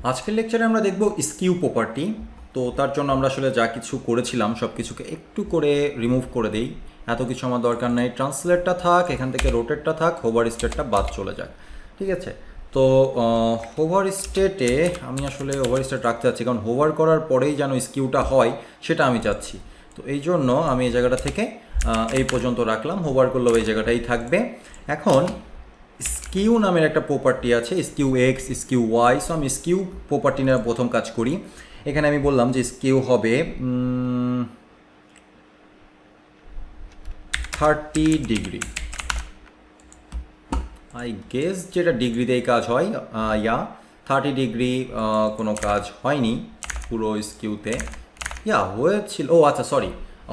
আজকের লেকচারে আমরা দেখব স্কিউ প্রপার্টি। তো তার জন্য আমরা আসলে যা কিছু করেছিলাম সব কিছুকে একটু করে রিমুভ করে দেই। এত কিছু আমার দরকার নেই। ট্রান্সলেটটা থাক, এখান থেকে রোটেটটা থাক, হোভার স্টেটটা বাদ চলে যাক। ঠিক আছে, তো হোভার স্টেটে আমি আসলে হোভার স্টেট রাখতে চাচ্ছি, কারণ হোভার করার পরেই যেন স্কিউটা হয় সেটা আমি চাচ্ছি। তো এই জন্য আমি এই জায়গাটা থেকে এই পর্যন্ত রাখলাম, হোভার করলেও এই জায়গাটাই থাকবে। এখন স্কিউ নামের একটা প্রপার্টি আছে, skew X, skew Y. So আমি স্কিউ প্রপার্টি নিয়ে প্রথম কাজ করি। এখানে আমি বললাম যে স্কিউ হবে 30 ডিগ্রি। আই গেস যেটা ডিগ্রিতেই কাজ হয়, ইয়া 30 ডিগ্রি কোনো কাজ হয়নি পুরো স্কিউতে। ইয়া হয়েছিল, ও আচ্ছা সরি,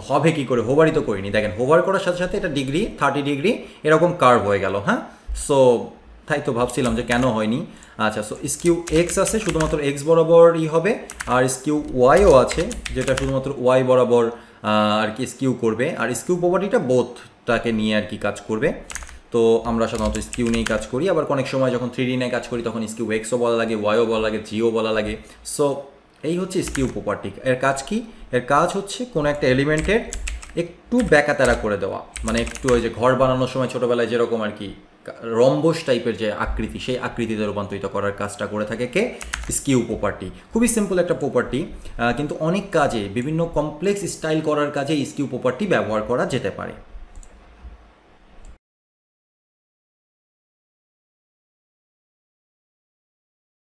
হবে কি করে, হোভারই তো করিনি। দেখেন হোভার করার সাথে সাথে এটা ডিগ্রি 30 ডিগ্রি এরকম কার্ভ হয়ে গেল। হ্যাঁ, সো তাই তো ভাবছিলাম যে কেন হয়নি। আচ্ছা, সো স্কিউ এক্স আছে, শুধুমাত্র এক্স বরাবরই হবে। আর স্কিউ ওয়াইও আছে, যেটা শুধুমাত্র ওয়াই বরাবর আর কি স্কিউ করবে। আর স্কিউ প্রপার্টিটা বোথটাকে নিয়ে আর কি কাজ করবে। তো আমরা সাধারণত স্কিউ নিয়েই কাজ করি। আবার অনেক সময় যখন 3D নিয়ে কাজ করি তখন স্কিউ এক্সও বলা লাগে, ওয়াইও বলা লাগে, জিও বলা লাগে। সো এই হচ্ছে স্কিউ প্রপার্টি। এর কাজ কি? এর কাজ হচ্ছে কোনো একটা এলিমেন্টের একটু ব্যাকাতারা করে দেওয়া, মানে একটু ওই যে ঘর বানানোর সময় ছোটোবেলায় যেরকম আর কি রম্বস টাইপের যে আকৃতি, সেই আকৃতিতে রূপান্তরিত করার কাজটা করে থাকে কে? Skew property. খুবই সিম্পল একটা প্রপার্টি, কিন্তু অনেক কাজে বিভিন্ন কমপ্লেক্স স্টাইল করার কাজে স্কিউ প্রপার্টি ব্যবহার করা যেতে পারে।